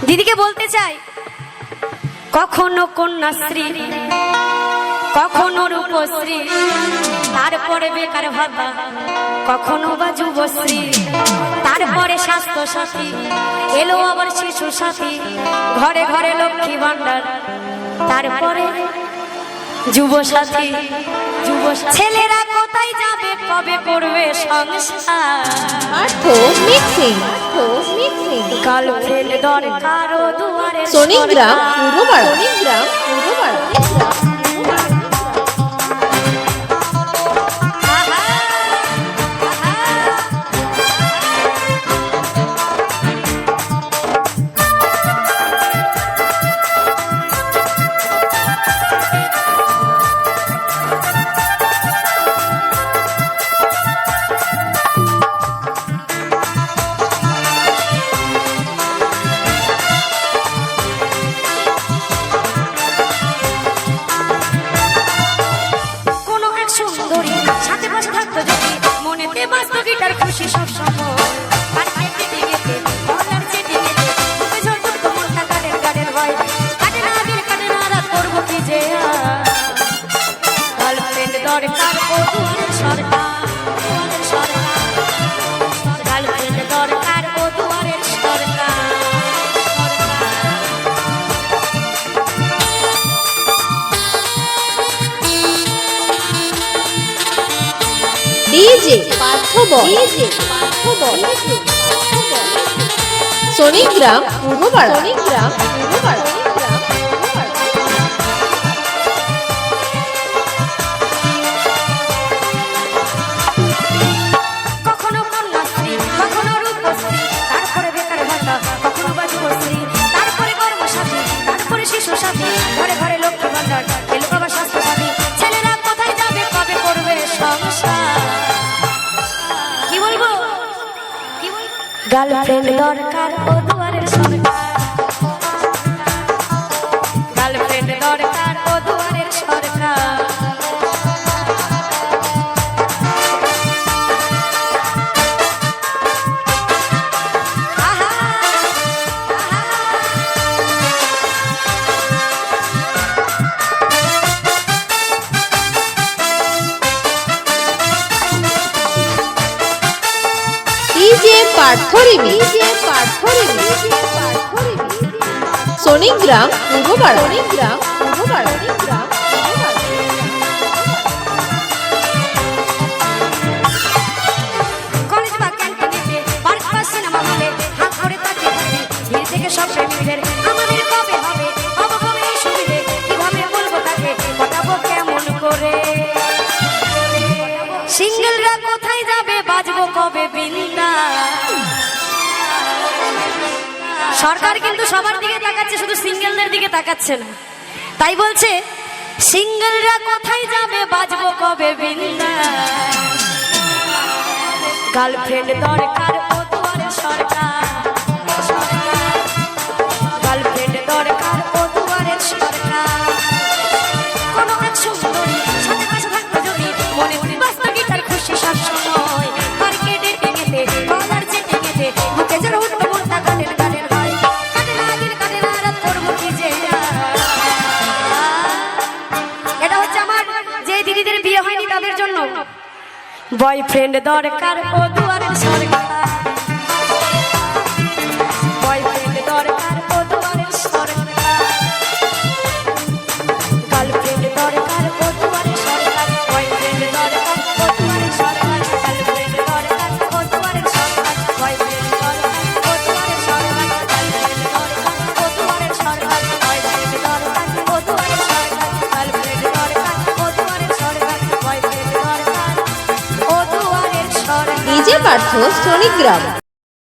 দিদিকে বলতে চাই, কখনো কন্যাশ্রী, কখনো রূপশ্রী, তারপরে বেকার ভাতা, কখনো বা যুবশ্রী, তারপরে স্বাস্থ্য সাথী, এলো আবার শিশু সাথী, ঘরে ঘরে লক্ষ্মী ভান্ডার, তারপরে যুব সাথী। ছেলেরা কোথায় যাবে, কবে করবে সংসার? গার্লফ্রেন্ড দরকার ও দুয়ারে সোনিগ্রাম পূর্বপাড়া, সোনিগ্রাম পূর্বপাড়া। খুশি সব সময় গার্লফ্রেন্ড দরকার ও দুয়ারে সরকার, গার্লফ্রেন্ড দরকার ও দুয়ারের সরকার। DJ Parthab, DJ Parthab, Sonigram Purbapara, Sonigram Purbapara. কখনো কন্যাশ্রী, কখনো রূপশ্রী, তারপরে বেকার ভাতা, কখনো বা যুবশ্রী, তারপরে কর্মসাথী, তারপরে শিশু সাথী, ঘরে ঘরে লক্ষ্মী ভান্ডার, এলো বাবা স্বাস্থ্য সাথী। ছেলেরা কোথায় যাবে, কবে করবে সংসার? কি বলবো, গার্লফ্রেন্ড দরকার ও দুয়ারের সরকার, গার্লফ্রেন্ড দরকার ও দুয়ারের সরকার। ডিজে পার্থরিবি, ডিজে পার্থরিবি, সোনিগ্রাম পূর্বপাড়া, সোনিগ্রাম পূর্বপাড়া, সোনিগ্রাম পূর্বপাড়া। কলেজ বা ক্যান্টিনে, পার্ক বা সিনেমা হলে, হাত ধরে তাকিয়ে থাকি, ভিড় থেকে সব প্রেমিকদের। আমাদের কবে হবে, হব কবে এই সুবিধে, কিভাবে বলবো তাকে, পটাবো কেমন করে? সিঙ্গেলরা কোথায় যাবে, বাজবো কবে বিন্দা? সরকার কিন্তু সবার দিকে তাকাচ্ছে, শুধু সিঙ্গেলদের দিকে তাকাচ্ছে না। তাই বলছে, সিঙ্গেলরা কোথায় যাবে, বাজবো কবে বিন্দা? গার্লফ্রেন্ড দরকার ও দুয়ারে সরকার, গার্লফ্রেন্ড দরকার ও দুয়ারের সরকার। কোনো এক সুন্দরী সাথে পাশে থাকতো যদি, মনে মনে বাজতো গিটার, খুশি সব সময়। মার্কেটে টেঙেতে, কলার চেটেঙেতে, বুকে যেন উঠতো মনটা গানের গানের হয়। কাটে না দিন, কাটে না রাত, করবো কি যে? এটা হচ্ছে আমার যে দিদিদের বিয়ে হয়নি তাদের জন্য। বয়ফ্রেন্ড দরকার ও দুয়ারের সরকার, বয়ফ্রেন্ড দরকার ও দুয়ারের সরকার, গার্লফ্রেন্ড দরকার ও দুয়ারের সরকার, বয়ফ্রেন্ড দরকার ও দুয়ারের সরকার, গার্লফ্রেন্ড দরকার ও দুয়ারের সরকার, বয়ফ্রেন্ড দরকার ও দুয়ারের সরকার, গার্লফ্রেন্ড দরকার ও দুয়ারের সরকার, বয়ফ্রেন্ড দরকার ও দুয়ারের সরকার, গার্লফ্রেন্ড দরকার ও দুয়ারের সরকার, বয়ফ্রেন্ড দরকার ও দুয়ারের সরকার। ডিজে পার্থ, সোনিগ্রাম।